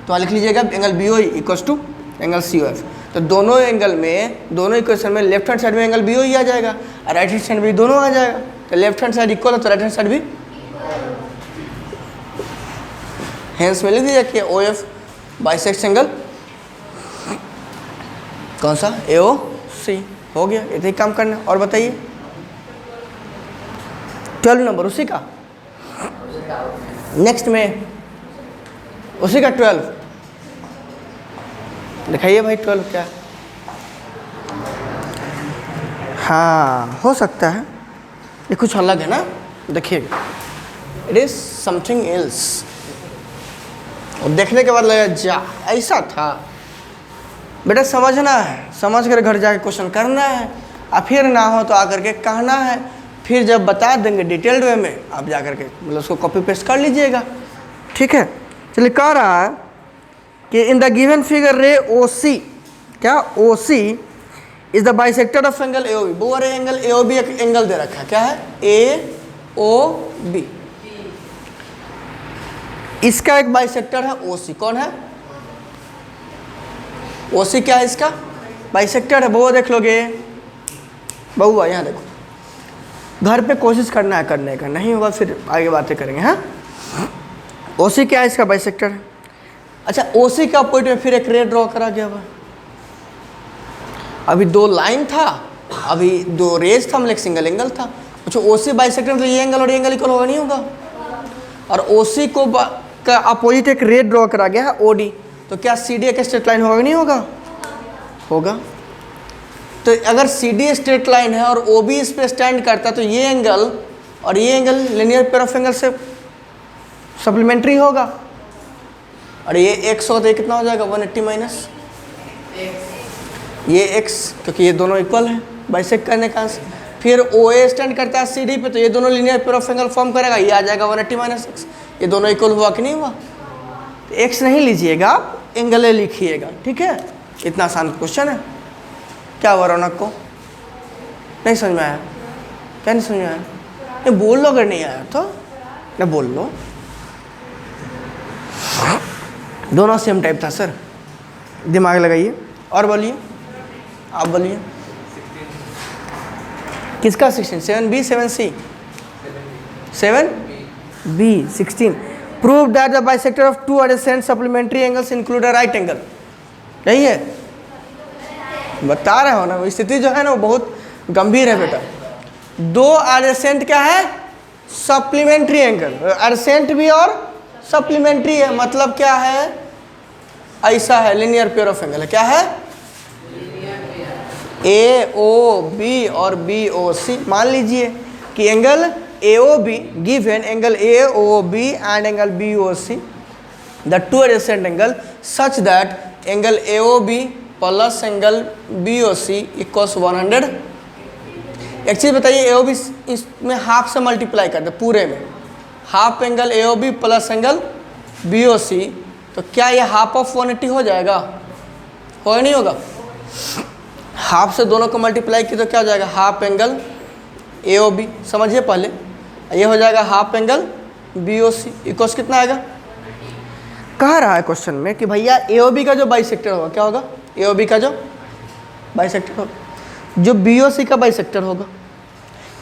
[SPEAKER 1] तो लिख लीजिएगा angle BOE equals to angle COF। तो दोनों एंगल में, दोनों इक्वेशन में लेफ्ट हैंड साइड में एंगल BOE आ जाएगा और राइट हैंड साइड भी दोनों आ जाएगा। तो लेफ्ट हैंड साइड इक्वल है तो राइट हैंड साइड भी। हेंस में लिख दीजिए कि OF बाइसेक्ट एंगल कौन सा, AO C। हो गया, इतना ही काम करना। और बताइए 12 नंबर उसी का, नेक्स्ट में उसी का 12 दिखाइए भाई। 12 क्या है? हाँ हो सकता है ये कुछ अलग है ना, देखिएगा इट इज समथिंग एल्स। और देखने के बाद लगा जा ऐसा था। बेटा समझना है, समझ कर घर जाके क्वेश्चन करना है, और फिर ना हो तो आकर के कहना है, फिर जब बता देंगे डिटेल्ड वे में आप जा कर के मतलब उसको कॉपी पेस्ट कर लीजिएगा, ठीक है। चलिए कह रहा है कि इन द गिवन फिगर रे OC, क्या OC is the bisector of angle AOB। वो अरे एंगल AOB एक एंगल दे रखा है, क्या है, AOB। इसका एक बाइसेक्टर है OC, कौन है, OC क्या है इसका, बाइसेक्टर है। बहुआ देख लोगे, बहुआ यहाँ देखो, घर पे कोशिश करना है करने का, नहीं होगा फिर आगे बातें करेंगे। हाँ OC क्या है इसका, बाइसेक्टर है। अच्छा OC का पॉइंट में फिर एक रे ड्रॉ करा गया हुआ। अभी 2 लाइन था, अभी 2 रेज था, मतलब एक सिंगल एंगल था। अच्छा OC बाइसेक्टर तो ये एंगल और ये एंगल इक्वल होगा, नहीं होगा। और OC को का अपोजिट एक रे ड्रॉ करा गया है OD, तो क्या CD एक स्ट्रेट लाइन होगा, नहीं होगा, होगा। तो अगर CD स्ट्रेट लाइन है और OB इस पे स्टैंड करता है तो ये एंगल और ये angle linear pair of angle से सप्लीमेंट्री होगा। और ये x होता है, कितना हो जाएगा, 180 माइनस ये x, क्योंकि ये दोनों इक्वल हैं बाइसेक्ट करने का। फिर OA स्टैंड करता है CD पे, तो ये दोनों linear pair of angle form करेगा, ये आ जाएगा 180 माइनस x। ये दोनों इक्वल हुआ कि नहीं हुआ। तो x नहीं लीजिएगा आप, एंगल ए लिखिएगा, ठीक है। इतना आसान क्वेश्चन है। क्या हुआ रौनक को, नहीं समझ में आया, क्या नहीं समझ में आया, ये बोल लो, अगर नहीं आया तो नहीं बोल लो। दोनों सेम टाइप था सर, दिमाग लगाइए। और बोलिए, आप बोलिए किसका 16, 7B 7C 7B 16। Prove that the bisector of 2 adjacent supplementary angles include a right angle. यही है, बता रहे हो ना, वो स्थिति जो है ना वो बहुत गंभीर है बेटा। 2 adjacent क्या है, सप्लीमेंट्री एंगल, adjacent भी और सप्लीमेंट्री है, मतलब क्या है, ऐसा है, लिनियर पेयर ऑफ एंगल है, क्या है, AOB और BOC। मान लीजिए कि angle AOB given angle AOB and angle BOC the 2 adjacent angle such that angle AOB plus angle BOC equals 100। एक चीज़ बताइए, AOB इसमें हाफ से मल्टीप्लाई कर दे पूरे में, half angle AOB plus angle BOC, तो क्या ये हाफ ऑफ 180 हो जाएगा, हो नहीं होगा। हाफ से दोनों को मल्टीप्लाई की तो क्या हो जाएगा, हाफ एंगल AOB, समझिए पहले, ये हो जाएगा हाफ एंगल BOC इक्वल्स कितना आएगा। कह रहा है क्वेश्चन में कि भैया AOB का जो बाइसेक्टर होगा, क्या होगा, AOB का जो बाइसेक्टर होगा, जो BOC का बाइसेक्टर होगा,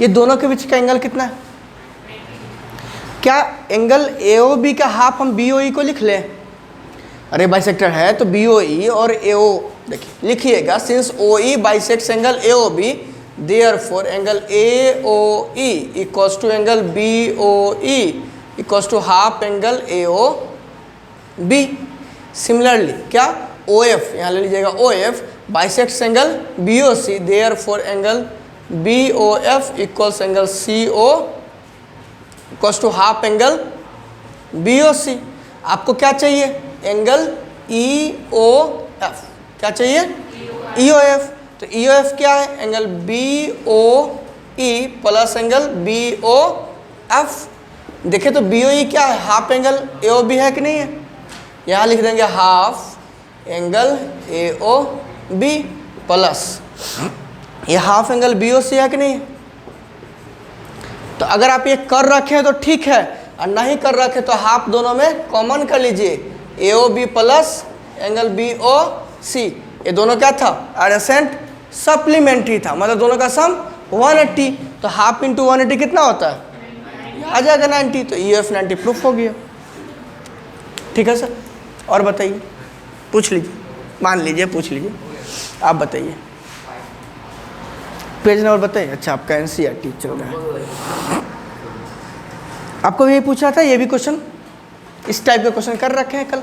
[SPEAKER 1] ये दोनों के बीच का एंगल कितना है। क्या एंगल AOB का हाफ हम BOE को लिख लें, अरे बाइसेक्टर है तो BOE और AO देखिए लिखिएगा, since OE bisects angle AOB therefore angle AOE equals to angle BOE equals to half angle AOB। Similarly क्या, OF यहाँ ले लीजिएगा, OF bisects angle BOC therefore angle BOF equals angle CO equals to half angle BOC। आपको क्या चाहिए, angle EOF, क्या चाहिए, EOF। तो EOF क्या है, angle BOE plus angle BOF। देखिए तो BOE क्या है, हाफ एंगल AOB है कि नहीं है, यहाँ लिख देंगे हाफ एंगल AOB प्लस ये हाफ एंगल BOC है कि नहीं है। तो अगर आप ये कर रखे हैं तो ठीक है, और नहीं कर रखे तो हाफ दोनों में कॉमन कर लीजिए, AOB प्लस एंगल BOC। ये दोनों क्या था, एडजेसेंट सप्लीमेंट्री था, मतलब दोनों का सम 180, तो हाफ इंटू 180 कितना होता है, आ जाएगा 90, तो EOF 90 प्रूफ हो गया। ठीक है सर, और बताइए। पूछ लीजिए, मान लीजिए, पूछ लीजिए, आप बताइए। पेज नंबर बताइए। अच्छा, आपका एनसीईआरटी चल रहा है। आपको भी ये पूछा था, ये भी क्वेश्चन इस टाइप के क्वेश्चन कर रखे हैं कल,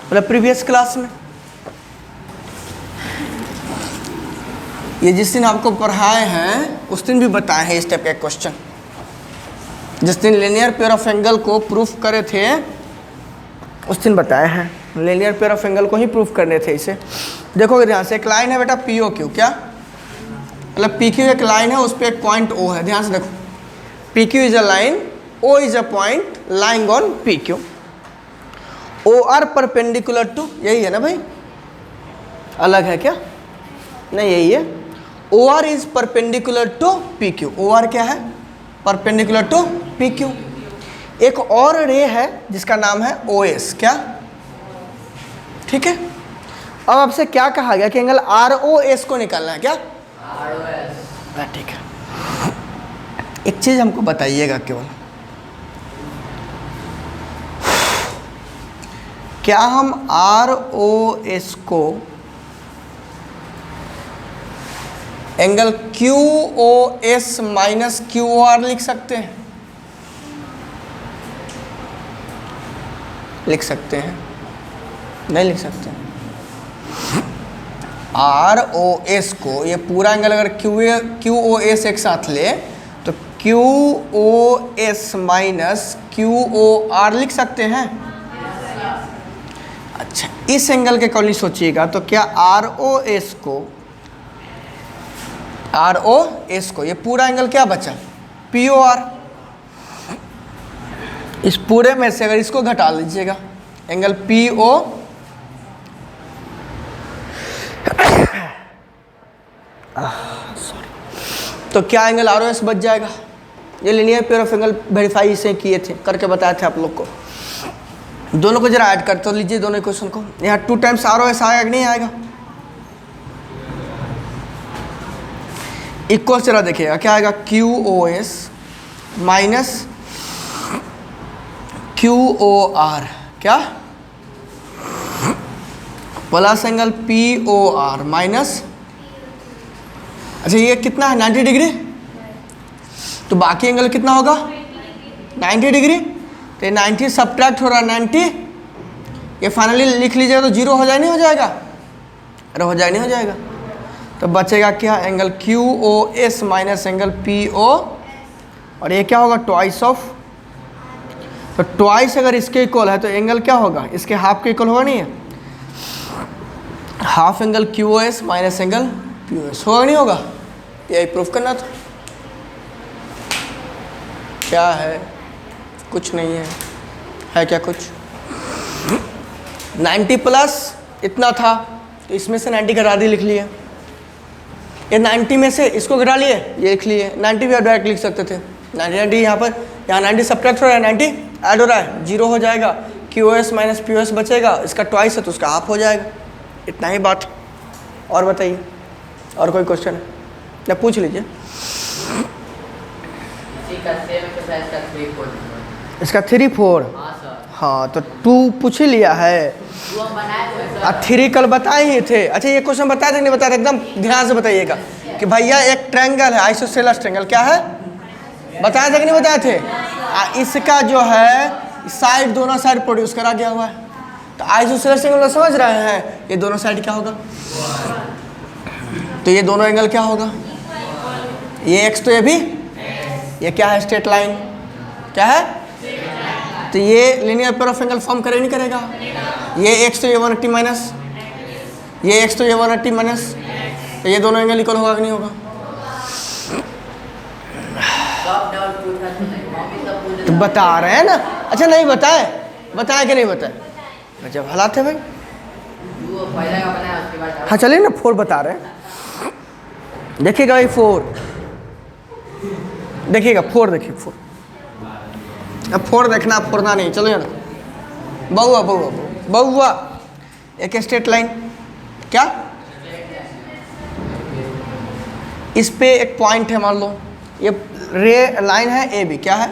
[SPEAKER 1] मतलब प्रीवियस क्लास में। ये जिस दिन आपको पढ़ाए हैं उस दिन भी बताए हैं इस टाइप के क्वेश्चन। जिस दिन लीनियर पेयर ऑफ एंगल को प्रूफ करे थे उस दिन बताए हैं, लीनियर पेयर ऑफ एंगल को ही प्रूफ करने थे इसे। देखोगे ध्यान से, एक लाइन है बेटा पी ओ क्यू, क्या मतलब पी क्यू एक लाइन है, उस पर एक पॉइंट ओ है। ध्यान से देखो, P Q is a line, O is a point lying on P Q, O R perpendicular to, यही है ना भाई, अलग है क्या? नहीं, यही है। O R is perpendicular to P Q, O R क्या है? Perpendicular to P Q. एक और रे है जिसका नाम है ओ एस, क्या? ठीक है। अब आपसे क्या कहा गया कि एंगल आर ओ एस को निकालना है, क्या? ठीक है। एक चीज हमको बताइएगा केवल, क्या हम आर ओ एस को angle Q O S minus Q O R लिख सकते हैं? लिख सकते हैं? नहीं लिख सकते। आर ओ एस को, ये पूरा एंगल अगर क्यू ओ एस एक साथ ले तो Q O S minus Q O R लिख सकते हैं। अच्छा, इस एंगल के अकॉर्डिंग सोचिएगा तो क्या आर ओ एस को ये पूरा एंगल क्या बचा? P O R. इस पूरे में से अगर इसको घटा लीजिएगा, एंगल पी ओ तो क्या एंगल आर ओ एस बच जाएगा? ये linear pair of angle verify इसे किए थे, करके बताए थे आप लोग को। दोनों को जरा ऐड कर तो लीजिए, दोनों क्वेश्चन को। यहाँ 2 टाइम्स आर ओ एस आएगा कि नहीं आएगा? इक्वल जरा देखिएगा क्या आएगा, Q O S minus Q O R, क्या plus angle P O R minus, अच्छा ये कितना है 90 डिग्री, तो बाकी एंगल कितना होगा 90 डिग्री। तो ये 90 सब्ट्रैक्ट हो रहा है 90, ये फाइनली लिख लीजिएगा तो 0 हो जाए, नहीं हो जाएगा? अरे हो जाए, नहीं हो जाएगा। तो बचेगा क्या, angle Q O S minus angle P O, और ये क्या होगा ट्वाइस ऑफ, तो ट्वाइस अगर इसके इक्वल है तो एंगल क्या होगा, इसके हाफ के इक्वल होगा, नहीं है? Half angle Q O S minus angle P O S होगा, नहीं होगा? यही प्रूफ करना था। क्या है? कुछ नहीं है क्या कुछ? 90 प्लस इतना था तो इसमें से 90 घटा दी, लिख लिए। ये 90 में से इसको घटा लिए, ये लिख लिए। 90 भी डायरेक्ट लिख सकते थे, 90 यहाँ पर, यहाँ 90 सब्ट्रैक्ट हो रहा है, 90 ऐड हो रहा है, 0 हो जाएगा। Q S minus P O S बचेगा, इसका ट्वाइस है तो उसका हाफ हो जाएगा। इतना ही बात। और बताइए, और कोई क्वेश्चन है या पूछ लीजिए। इसका 3 4, हाँ तो 2 पूछ ही लिया है, और 3 कल बताए ही थे। अच्छा ये क्वेश्चन बताए थे नहीं बताए थे? एकदम ध्यान से बताइएगा कि भैया एक ट्रायंगल है, आइसोसेलेस ट्रायंगल, क्या है बताए थे कि नहीं बताए थे? इसका जो है साइड, दोनों साइड प्रोड्यूस करा गया हुआ है, तो आइसोसेलेस ट्रायंगल समझ रहे हैं? ये दोनों साइड क्या होगा, तो ये दोनों एंगल क्या होगा, ये एक्स तो ये भी, ये क्या है स्ट्रेट लाइन, क्या है? तो ये linear pair of angle form करे नहीं करेगा? ये एक्स तो ये 180 माइनस, ये एक्स तो ये 180 माइनस, तो ये दोनों एंगल इक्वल होगा कि नहीं होगा? तो बता रहे हैं ना। अच्छा नहीं बताए, बताए कि नहीं बताए? जब हालात है भाई। हाँ चलिए ना, 4 बता रहे हैं, देखिएगा भाई 4, देखिएगा 4, देखिए 4, अब 4 देखना, फोड़ना नहीं। चलो यार, बहुआ बहुआ बहुआ, एक स्ट्रेट लाइन, क्या इस पे एक पॉइंट है, मान लो ये रे लाइन है ए बी, क्या है,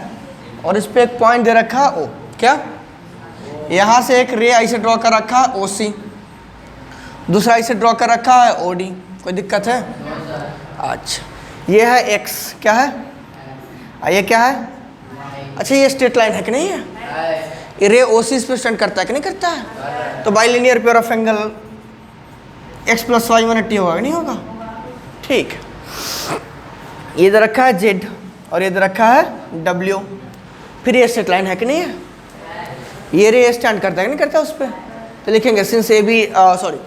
[SPEAKER 1] और इस पे एक पॉइंट दे रखा है ओ, क्या यहाँ से एक रे ऐसे ड्रॉ कर रखा है ओ सी, दूसरा इसे ड्रॉ कर रखा है ओडी, कोई दिक्कत है? अच्छा, ये है एक्स, क्या है? ये क्या है? अच्छा, ये स्ट्रेट लाइन है कि नहीं है? ये रे ओसी पे स्टैंड करता है कि नहीं करता है? तो bilinear pair of angle x plus Y 180 होगा कि नहीं होगा? ठीक, ये इधर रखा है z और ये इधर रखा है w, फिर ये स्ट्रेट लाइन है कि नहीं है? ये रे स्टैंड करता है कि नहीं करता उस पर? तो लिखेंगे since A B sorry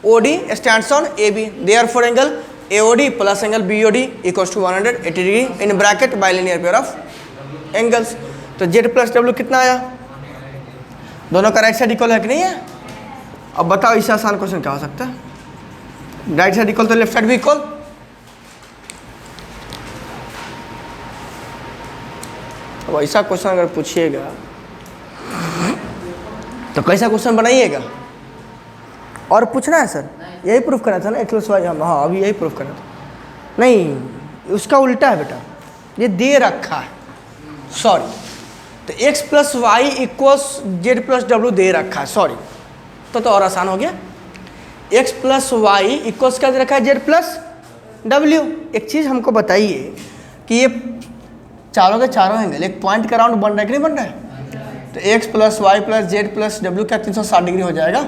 [SPEAKER 1] OD stands on AB, therefore angle AOD plus angle BOD equals to 180 degree in bracket bilinear pair of angles। तो Z प्लस W कितना आया? दोनों का राइट साइड इक्वल है कि नहीं है? अब बताओ इससे आसान क्वेश्चन क्या हो सकता है? राइट साइड इक्वल तो लेफ्ट साइड भी इक्वल। अब ऐसा क्वेश्चन अगर पूछिएगा तो कैसा क्वेश्चन बनाइएगा? और पूछना है सर, यही प्रूफ करना था ना एक्स प्लस वाई, हाँ अभी यही प्रूफ करना था। नहीं, उसका उल्टा है बेटा, ये दे रखा है, सॉरी। तो X plus Y equals Z plus W दे रखा है, सॉरी। तो और आसान हो गया। एक्स प्लस वाई इक्वल्स क्या दे रखा है? Z plus W. एक चीज़ हमको बताइए कि ये चारों के चारों एंगल एक पॉइंट का राउंड बन रहा है कि नहीं बन रहा है? तो X plus Y plus Z plus W क्या 360 डिग्री हो जाएगा?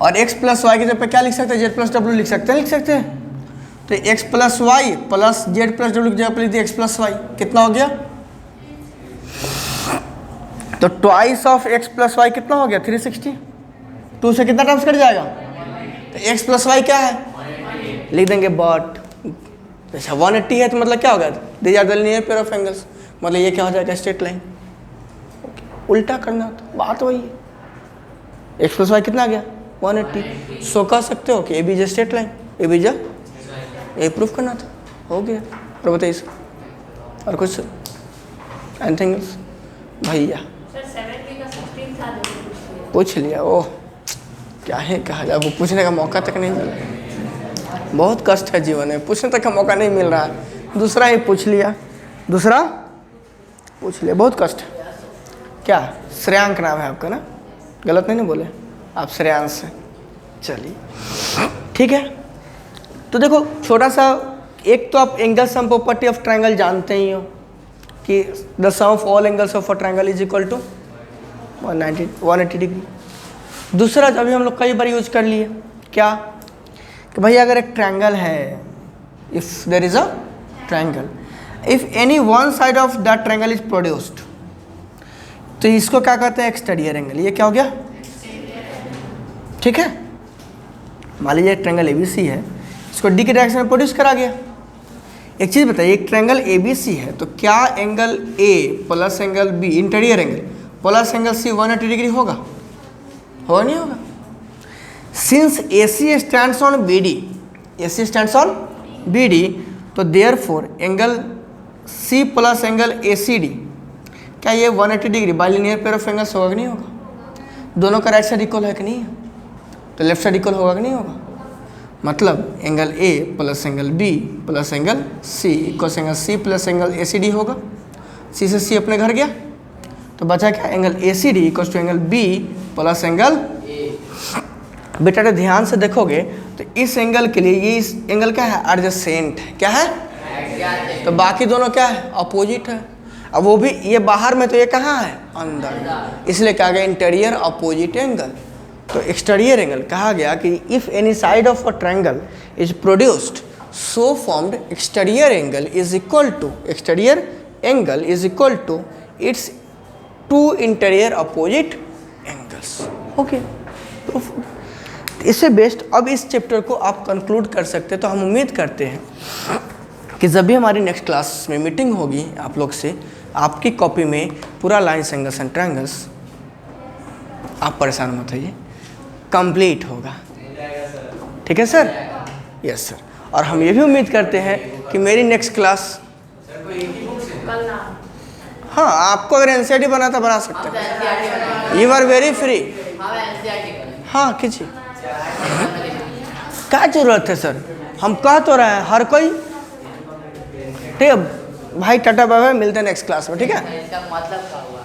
[SPEAKER 1] और x प्लस वाई की जगह पे क्या लिख सकते हैं? z प्लस डब्ल्यू लिख सकते हैं, लिख सकते हैं। तो x plus Y plus Z plus W की जगह पे लिख दिया x प्लस वाई, कितना हो गया? तो twice of x plus Y कितना हो गया? 360। 2 से कितना टर्म्स कट जाएगा? तो x प्लस वाई क्या है? लिख देंगे बट, जैसा 180 है तो मतलब क्या होगा? These are the linear pair of angles, मतलब ये क्या हो जाएगा? Straight line. उल्टा करना तो बात वही है। x प्लस वाई कितना आ गया? 180। सो कह सकते हो कि A B J straight line, A B J ये प्रूफ करना था, हो गया। और बताइए सर, और कुछ एनीथिंग एल्स? भैया पूछ लिया, ओह क्या है कहा जाए, वो पूछने का मौका तक नहीं मिला। बहुत कष्ट है जीवन में, पूछने तक का मौका नहीं मिल रहा है, दूसरा ही पूछ लिया, दूसरा पूछ लिया, बहुत कष्ट है। क्या श्रेयांक नाम है आपका ना? गलत नहीं ना बोले आप? श्रेयांश हैं, चलिए ठीक है। तो देखो छोटा सा एक तो आप angle sum property of triangle जानते ही हो कि the sum of all angles of a triangle is equal to 180 degree. दूसरा अभी हम लोग कई बार यूज कर लिए, क्या कि भाई अगर एक ट्रायंगल है, if there is a triangle, if any one side of that triangle is produced, तो इसको क्या कहते हैं? Exterior angle. ये क्या हो गया? ठीक है, मान लीजिए ट्रायंगल ABC है, इसको डी के डायरेक्शन में प्रोड्यूस करा गया। एक चीज़ बताइए, एक ट्रायंगल ABC है तो क्या angle A plus angle B interior angle plus angle C 180 degree होगा? होगा नहीं होगा? Since AC stands on BD, AC stands on BD, तो therefore angle C plus angle ACD क्या ये 180 degree bilinear pair of angles होगा कि नहीं होगा? दोनों का राइट साइड इक्वल है कि नहीं है? तो लेफ्ट साइड इक्वल होगा कि नहीं होगा? मतलब angle A plus angle B plus angle C equal angle C plus angle ACD होगा। C से C अपने घर गया तो बचा क्या? Angle ACD equal to angle B plus angle बेटा ध्यान से देखोगे तो इस एंगल के लिए ये इस एंगल क्या है? एडजेसेंट है। क्या है? तो बाकी दोनों क्या है? अपोजिट है। अब वो भी ये बाहर में, तो ये कहाँ है? अंदर, इसलिए कहा गया इंटीरियर अपोजिट एंगल। तो एक्सटीरियर एंगल कहा गया कि if any side of a triangle is produced so formed exterior angle is equal to its two interior opposite angles. Okay, इससे बेस्ट अब इस चैप्टर को आप कंक्लूड कर सकते हैं। तो हम उम्मीद करते हैं कि जब भी हमारी नेक्स्ट क्लास में मीटिंग होगी आप लोग से, आपकी कॉपी में पूरा लाइन्स एंगल्स एंड ट्रायंगल्स, आप परेशान मत होइए, कंप्लीट होगा। ठीक है सर? Yes sir. और हम ये भी उम्मीद करते हैं कि मेरी नेक्स्ट क्लास, हाँ आपको अगर एनसीईआरटी बनाता बना सकते हैं, यू आर वेरी फ्री। हाँ कीजिए, क्या जरूरत है सर? हम कह तो रहे हैं हर कोई। ठीक है भाई, टाटा बाय बाय, मिलते हैं नेक्स्ट क्लास में। ठीक है?
[SPEAKER 2] इसका मतलब क्या हुआ?